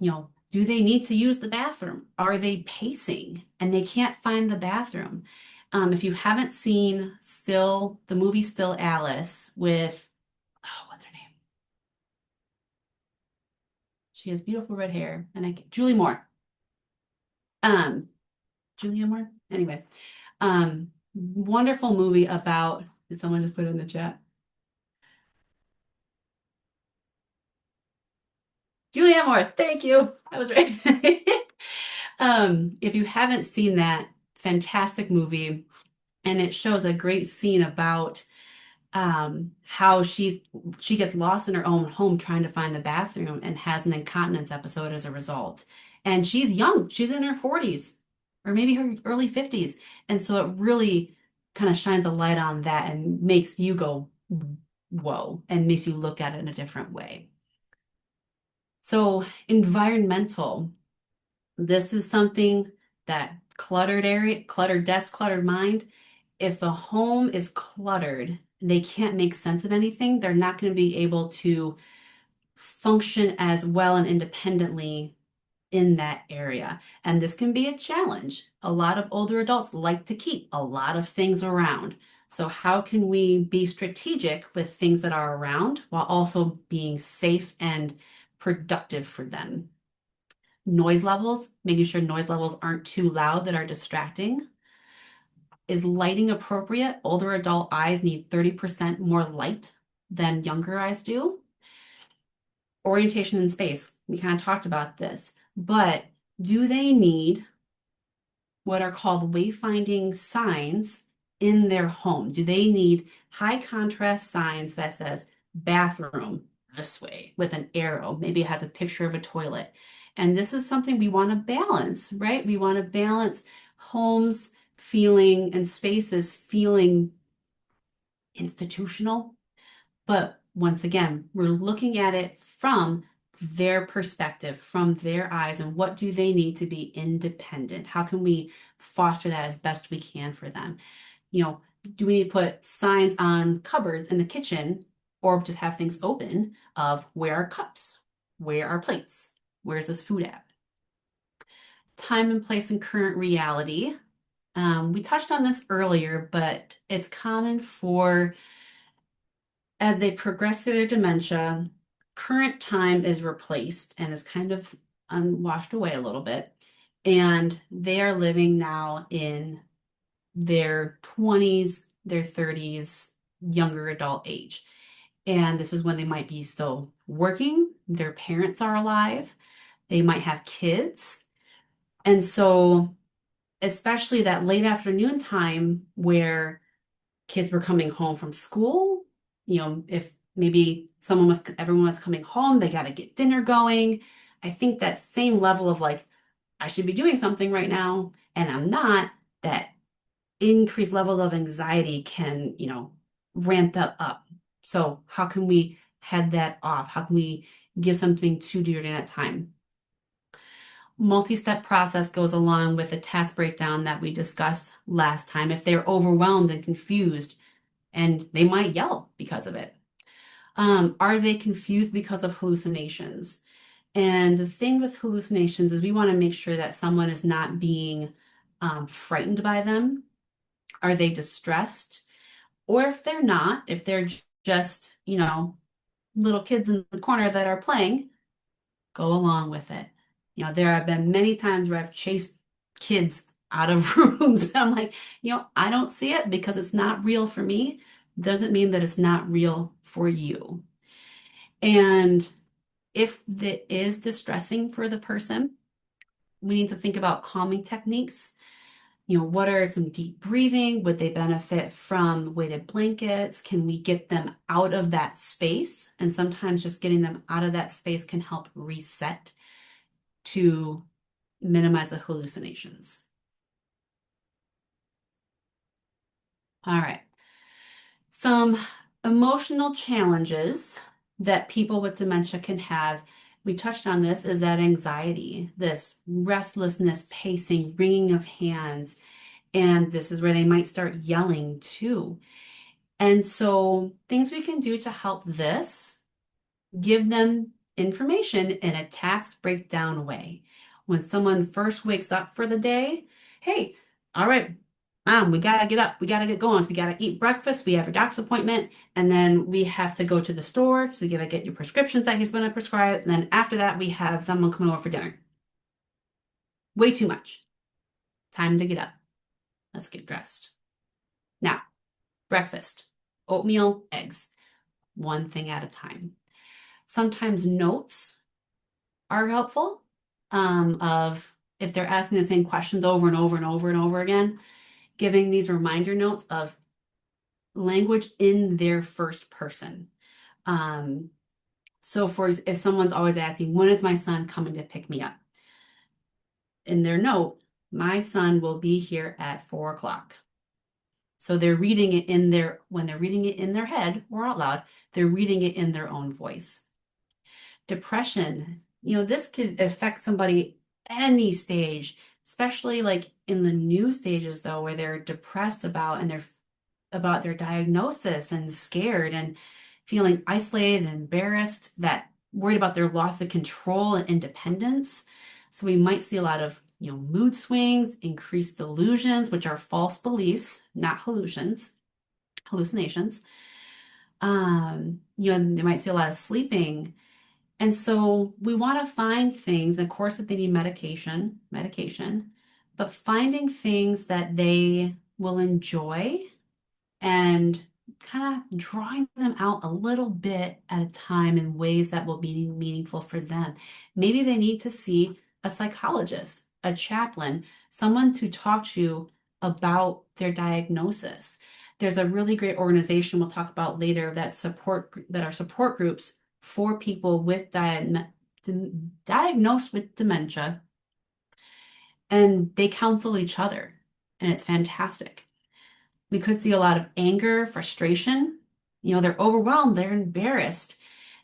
Do they need to use the bathroom? Are they pacing and they can't find the bathroom? If you haven't seen the movie Still Alice with, oh, what's her name? She has beautiful red hair, and Julie Moore. Um, Julia Moore. Anyway, wonderful movie about. Did someone just put it in the chat? Julia Moore. Thank you. I was right. If you haven't seen that fantastic movie, and it shows a great scene about how she gets lost in her own home trying to find the bathroom and has an incontinence episode as a result. And she's young, she's in her 40s or maybe her early 50s. And so it really kind of shines a light on that and makes you go, whoa, and makes you look at it in a different way. So, environmental, this is something that cluttered area, cluttered desk, cluttered mind. If the home is cluttered, they can't make sense of anything, they're not going to be able to function as well and independently in that area. And this can be a challenge. A lot of older adults like to keep a lot of things around. So, how can we be strategic with things that are around while also being safe and productive for them? Noise levels, making sure noise levels aren't too loud that are distracting. Is lighting appropriate? Older adult eyes need 30% more light than younger eyes do. Orientation in space, we kind of talked about this, but do they need what are called wayfinding signs in their home? Do they need high contrast signs that says bathroom this way with an arrow? Maybe it has a picture of a toilet. And this is something we want to balance, right? We want to balance homes feeling and spaces feeling institutional. But once again, we're looking at it from their perspective, from their eyes, and what do they need to be independent? How can we foster that as best we can for them? You know, do we need to put signs on cupboards in the kitchen or just have things open of where are cups? Where are plates? Where's this food at? Time and place and current reality. We touched on this earlier, but it's common for as they progress through their dementia, current time is replaced and is kind of washed away a little bit. And they are living now in their 20s, their 30s, younger adult age. And this is when they might be still working, their parents are alive, they might have kids. And so, especially that late afternoon time where kids were coming home from school, if maybe everyone was coming home, they got to get dinner going. I think that same level of like, I should be doing something right now, and I'm not, that increased level of anxiety can, ramp that up. So how can we head that off? How can we give something to do during that time? Multi-step process goes along with the task breakdown that we discussed last time. If they're overwhelmed and confused, and they might yell because of it. Are they confused because of hallucinations? And the thing with hallucinations is we want to make sure that someone is not being frightened by them. Are they distressed? Or if they're not, if they're just, little kids in the corner that are playing, go along with it. There have been many times where I've chased kids out of rooms. And I'm like, I don't see it because it's not real for me. Doesn't mean that it's not real for you. And if it is distressing for the person, we need to think about calming techniques. What are some deep breathing? Would they benefit from weighted blankets? Can we get them out of that space? And sometimes just getting them out of that space can help reset to minimize the hallucinations. All right. Some emotional challenges that people with dementia can have, we touched on this, is that anxiety, this restlessness, pacing, wringing of hands, and this is where they might start yelling too. And so things we can do to help this, give them information in a task breakdown way. When someone first wakes up for the day, hey, all right, we gotta get up, we gotta get going, so we gotta eat breakfast, we have a doctor's appointment, and then we have to go to the store, so we gotta get your prescriptions that he's gonna prescribe, and then after that, we have someone coming over for dinner. Way too much. Time to get up. Let's get dressed. Now, breakfast, oatmeal, eggs, one thing at a time. Sometimes notes are helpful, of if they're asking the same questions over and over and over and over again, giving these reminder notes of language in their first person. So if someone's always asking, when is my son coming to pick me up? In their note, my son will be here at 4 o'clock. So they're reading it when they're reading it in their head or out loud, they're reading it in their own voice. Depression, this could affect somebody any stage, especially like in the new stages though, where they're depressed about their diagnosis and scared and feeling isolated and embarrassed, that worried about their loss of control and independence. So we might see a lot of, mood swings, increased delusions, which are false beliefs, not hallucinations. They might see a lot of sleeping. And so we want to find things, of course, if they need medication, but finding things that they will enjoy and kind of drawing them out a little bit at a time in ways that will be meaningful for them. Maybe they need to see a psychologist, a chaplain, someone to talk to about their diagnosis. There's a really great organization we'll talk about later that are support groups for people with diagnosed with dementia, and they counsel each other, and it's fantastic. We could see a lot of anger, frustration. They're overwhelmed, they're embarrassed,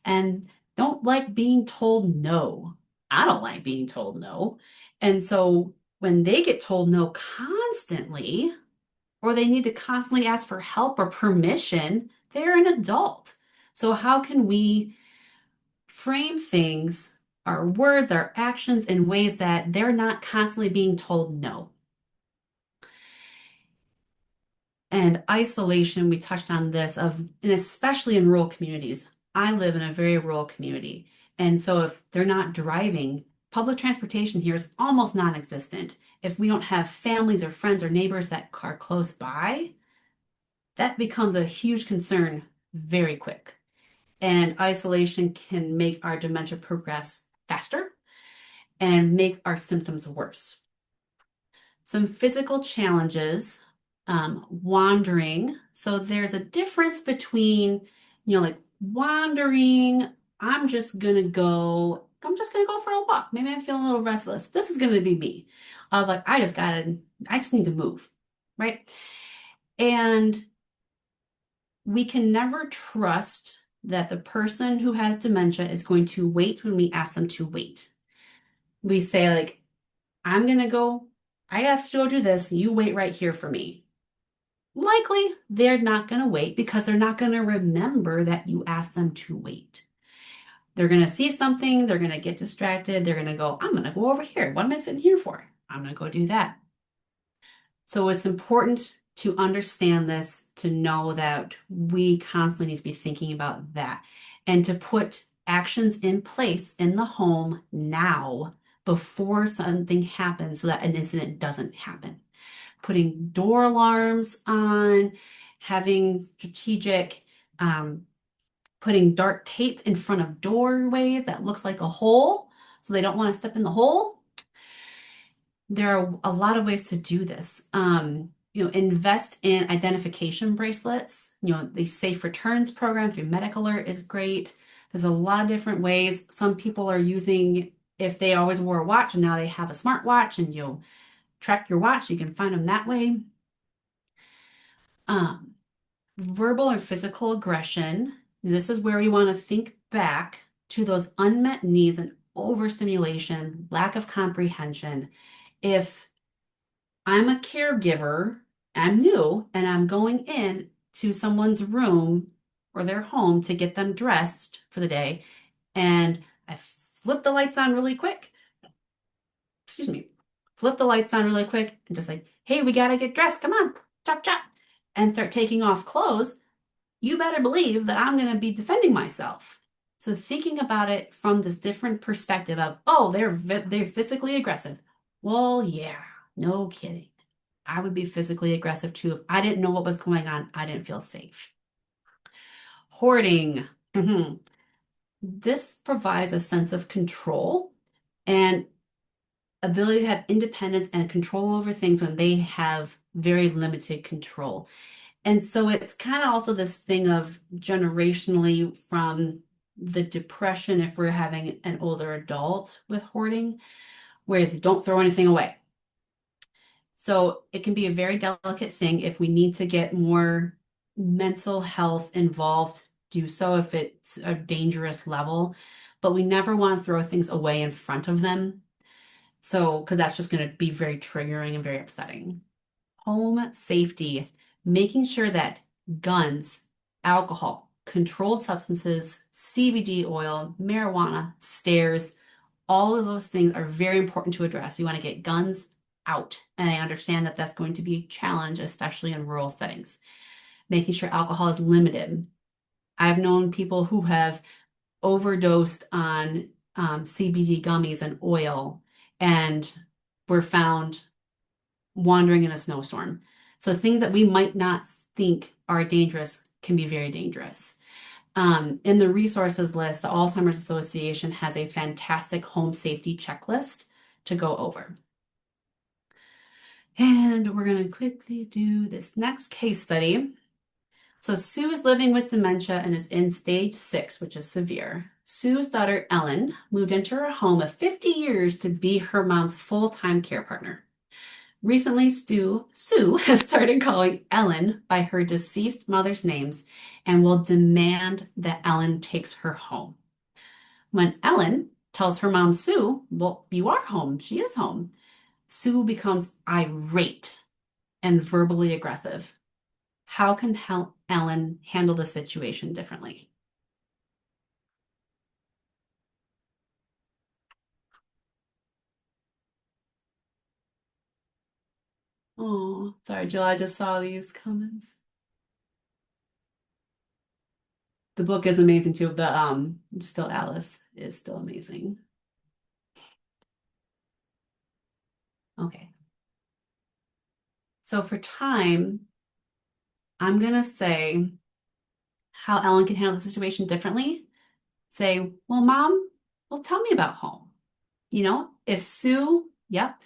and don't like being told no. I don't like being told no. And so when they get told no constantly, or they need to constantly ask for help or permission, they're an adult. So, how can we frame things, our words, our actions, in ways that they're not constantly being told no? And isolation, we touched on this and especially in rural communities. I live in a very rural community. And so if they're not driving, public transportation here is almost non-existent. If we don't have families or friends or neighbors that are close by, that becomes a huge concern very quick. And isolation can make our dementia progress faster and make our symptoms worse. Some physical challenges, wandering. So there's a difference between, like wandering, I'm just gonna go for a walk. Maybe I'm feeling a little restless. This is gonna be me. Of like, I just need to move, right? And we can never trust that the person who has dementia is going to wait when we ask them to wait. We say, like, I'm gonna go, I have to go do this. You wait right here for me. Likely they're not going to wait because they're not going to remember that you asked them to wait. They're going to see something, they're going to get distracted, they're going to go, I'm going to go over here. What am I sitting here for? I'm going to go do that. So it's important to understand this, to know that we constantly need to be thinking about that and to put actions in place in the home now before something happens so that an incident doesn't happen. Putting door alarms on, having strategic, putting dark tape in front of doorways that looks like a hole so they don't want to step in the hole. There are a lot of ways to do this. Invest in identification bracelets. The safe returns program through Medic Alert is great. There's a lot of different ways. Some people are using, if they always wore a watch and now they have a smart watch and you track your watch, you can find them that way. Um, Verbal or physical aggression. This is where we want to think back to those unmet needs and overstimulation, lack of comprehension. If I'm a caregiver, I'm new, and I'm going in to someone's room or their home to get them dressed for the day, and I flip the lights on really quick, excuse me, flip the lights on really quick and just like, hey, we gotta get dressed, come on, chop, chop, and start taking off clothes, you better believe that I'm going to be defending myself. So thinking about it from this different perspective of, oh, they're physically aggressive. Well, yeah, no kidding. I would be physically aggressive too if I didn't know what was going on. I didn't feel safe. Hoarding. This provides a sense of control and ability to have independence and control over things when they have very limited control. And so it's kind of also this thing of generationally from the depression, if we're having an older adult with hoarding, where they don't throw anything away. So it can be a very delicate thing. If we need to get more mental health involved, do so if it's a dangerous level. But we never want to throw things away in front of them. So, because that's just going to be very triggering and very upsetting. Home safety, making sure that guns, alcohol, controlled substances, CBD oil, marijuana, stairs, all of those things are very important to address. You want to get guns out. And I understand that that's going to be a challenge, especially in rural settings. Making sure alcohol is limited. I've known people who have overdosed on CBD gummies and oil and were found wandering in a snowstorm. So things that we might not think are dangerous can be very dangerous. In the resources list, the Alzheimer's Association has a fantastic home safety checklist to go over. And we're going to quickly do this next case study. So Sue is living with dementia and is in stage 6, which is severe. Sue's daughter Ellen moved into her home of 50 years to be her mom's full-time care partner. Recently, Sue has started calling Ellen by her deceased mother's names and will demand that Ellen takes her home. When Ellen tells her mom, Sue, well, you are home, she is home, Sue becomes irate and verbally aggressive. How can Ellen handle the situation differently? Oh, sorry, Jill, I just saw these comments. The book is amazing too. The Still Alice is still amazing. Okay. So for time, I'm gonna say how Ellen can handle the situation differently. Say, well, mom, well, tell me about home. If Sue, yep,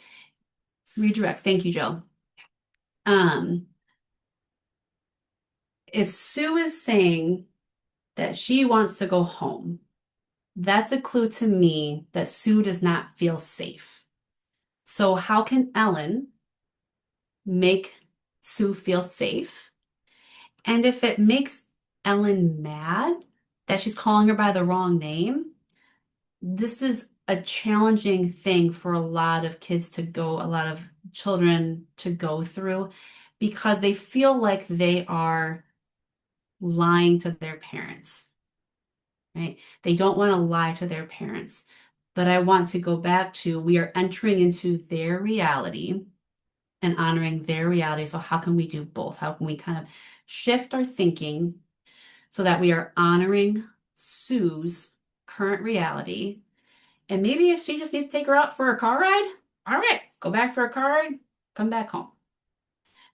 redirect. Thank you, Jill. Um, if Sue is saying that she wants to go home, that's a clue to me that Sue does not feel safe. So how can Ellen make Sue feel safe? And if it makes Ellen mad that she's calling her by the wrong name, this is a challenging thing for a lot of kids to go, a lot of children to go through because they feel like they are lying to their parents, right? They don't want to lie to their parents. But I want to go back to we are entering into their reality and honoring their reality. So, how can we do both? How can we kind of shift our thinking so that we are honoring Sue's current reality? And maybe if she just needs to take her out for a car ride, all right, go back for a car ride, come back home.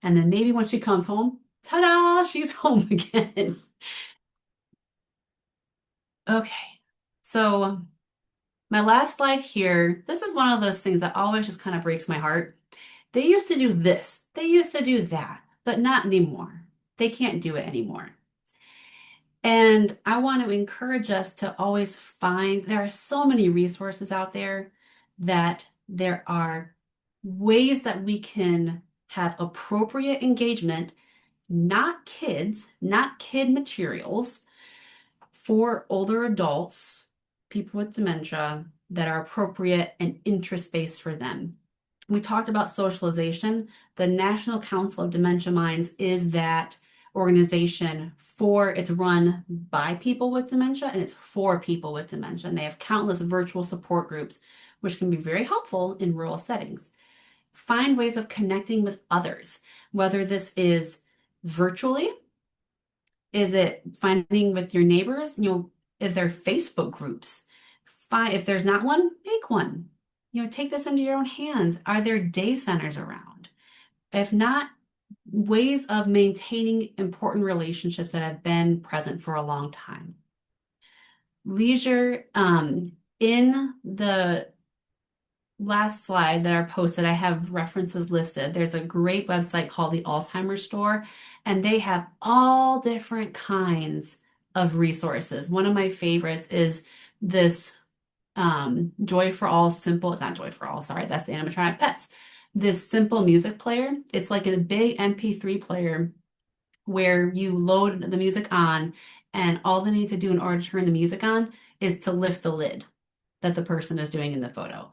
And then maybe when she comes home, ta-da, she's home again. Okay, so my last slide here, this is one of those things that always just kind of breaks my heart. They used to do this, they used to do that, but not anymore. They can't do it anymore. And I want to encourage us to always find, there are so many resources out there that there are ways that we can have appropriate engagement, not kids, not kid materials for older adults, people with dementia that are appropriate and interest-based for them. We talked about socialization. The National Council of Dementia Minds is that organization it's run by people with dementia and it's for people with dementia. And they have countless virtual support groups, which can be very helpful in rural settings. Find ways of connecting with others, whether this is virtually, is it finding with your neighbors, if they're Facebook groups, if there's not one, make one. Take this into your own hands. Are there day centers around? If not, ways of maintaining important relationships that have been present for a long time. Leisure, in the last slide that are posted, I have references listed. There's a great website called the Alzheimer's Store, and they have all different kinds of resources. One of my favorites is this Joy for All simple, not Joy for All, sorry, that's the animatronic pets. This simple music player, it's like a big MP3 player where you load the music on, and all they need to do in order to turn the music on is to lift the lid that the person is doing in the photo.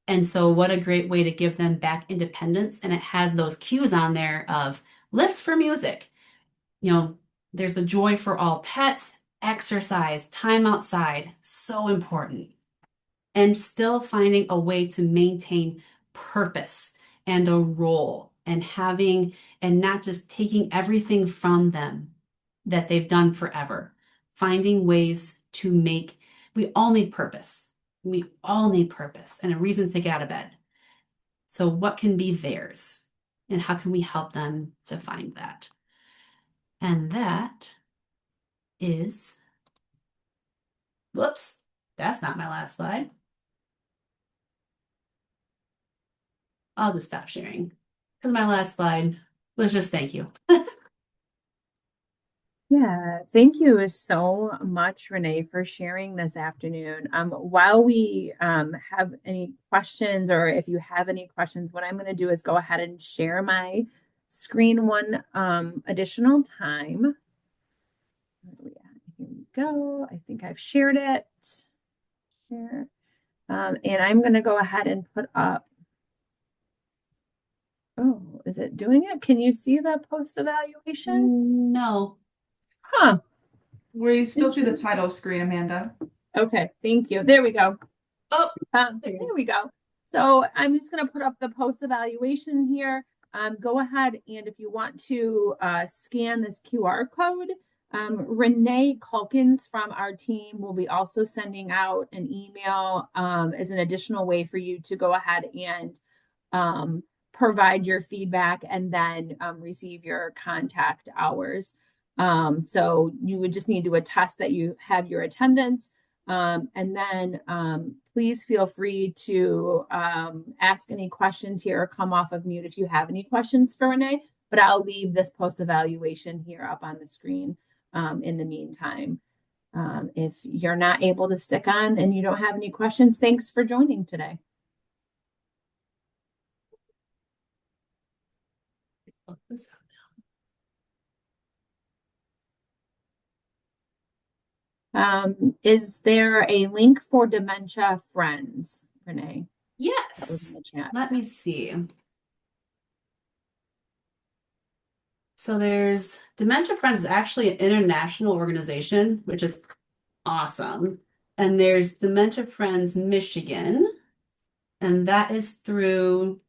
And so, what a great way to give them back independence. And it has those cues on there of lift for music. There's the joy for all pets, exercise, time outside, so important. And still finding a way to maintain purpose and a role and not just taking everything from them that they've done forever. Finding ways to we all need purpose. We all need purpose and a reason to get out of bed. So what can be theirs? and how can we help them to find that? And that is, whoops, that's not my last slide. I'll just stop sharing because my last slide was just thank you. Yeah, thank you so much, Renee, for sharing this afternoon. While we have any questions, or if you have any questions, what I'm going to do is go ahead and share my screen one additional time. Where are we at? Here we go. I think I've shared it. Share. And I'm going to go ahead and put up. Oh, is it doing it? Can you see the post evaluation? No. Huh. We still see the title screen, Amanda. Okay, thank you. There we go. Oh, There we go. So I'm just going to put up the post evaluation here. Go ahead and if you want to scan this QR code, Renee Calkins from our team will be also sending out an email as an additional way for you to go ahead and provide your feedback and then receive your contact hours. So you would just need to attest that you have your attendance. And then please feel free to ask any questions here or come off of mute if you have any questions for Renee, but I'll leave this post evaluation here up on the screen in the meantime. If you're not able to stick on and you don't have any questions, thanks for joining today. Is there a link for Dementia Friends, Renee? That was in yes. the chat. Let me see. So there's Dementia Friends is actually an international organization, which is awesome. And there's Dementia Friends Michigan, and that is through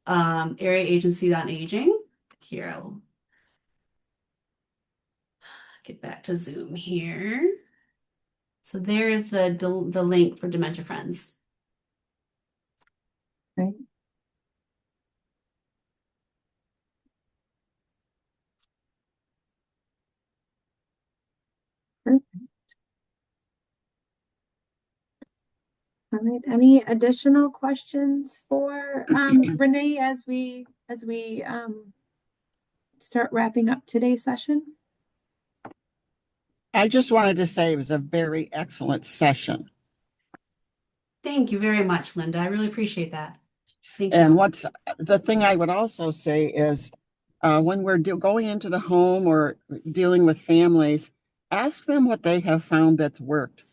Area Agency on Aging. Here, I'll get back to Zoom here. So there's the link for Dementia Friends. Right. Perfect. All right. Any additional questions for Renee as we start wrapping up today's session? I just wanted to say it was a very excellent session. Thank you very much, Linda. I really appreciate that. Thank And you. what's the thing I would also say is when we're going into the home or dealing with families, ask them what they have found that's worked.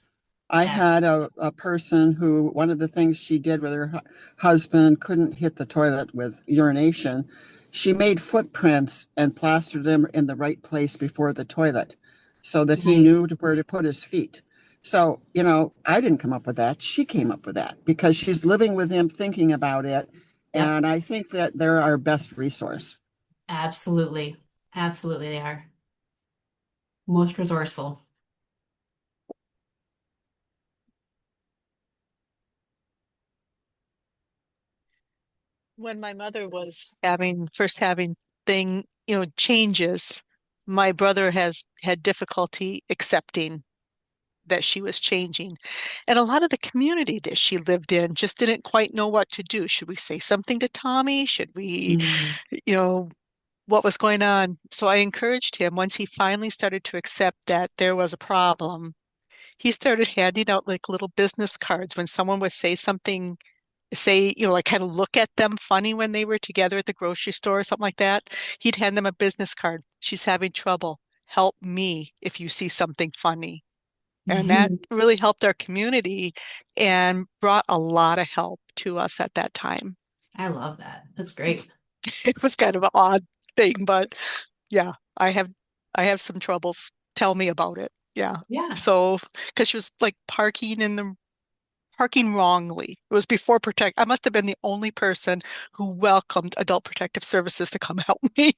I had a person who, one of the things she did with her husband couldn't hit the toilet with urination. She made footprints and plastered them in the right place before the toilet so that he Nice. knew where to put his feet. So, I didn't come up with that. She came up with that because she's living with him, thinking about it. Yep. And I think that they're our best resource. Absolutely. Absolutely, they are. Most resourceful. When my mother was having changes, my brother has had difficulty accepting that she was changing. And a lot of the community that she lived in just didn't quite know what to do. Should we say something to Tommy? Should we, Mm. you know, what was going on? So I encouraged him once he finally started to accept that there was a problem. He started handing out like little business cards when someone would say something, like kind of look at them funny when they were together at the grocery store or something like that. He'd hand them a business card. She's having trouble. Help me if you see something funny. And that really helped our community and brought a lot of help to us at that time. I love that. That's great. It was kind of an odd thing, but yeah, I have some troubles. Tell me about it. Yeah. Yeah. So, because she was like parking wrongly. It was before protect. I must have been the only person who welcomed Adult Protective Services to come help me,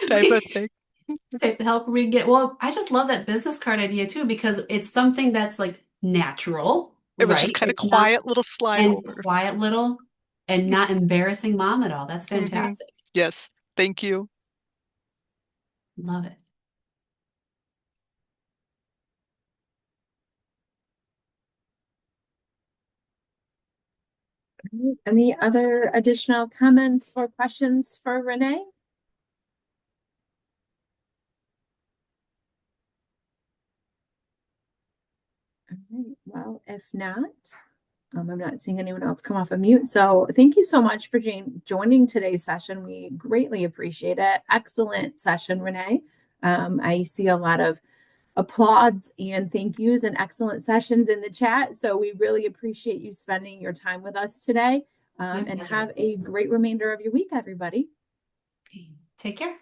type of thing. To help me get, well, I just love that business card idea too, because it's something that's like natural, It was right? just kind of It's not quiet little slide and over. quiet little, and not embarrassing mom at all. That's Mhm. fantastic. Yes, thank you. Love it. Any other additional comments or questions for Renee? All right, well, if not, I'm not seeing anyone else come off of mute. So thank you so much for joining today's session. We greatly appreciate it. Excellent session, Renee. I see a lot of applauds and thank yous and excellent sessions in the chat. So we really appreciate you spending your time with us today. My And pleasure. have a great remainder of your week, everybody. Okay. Take care.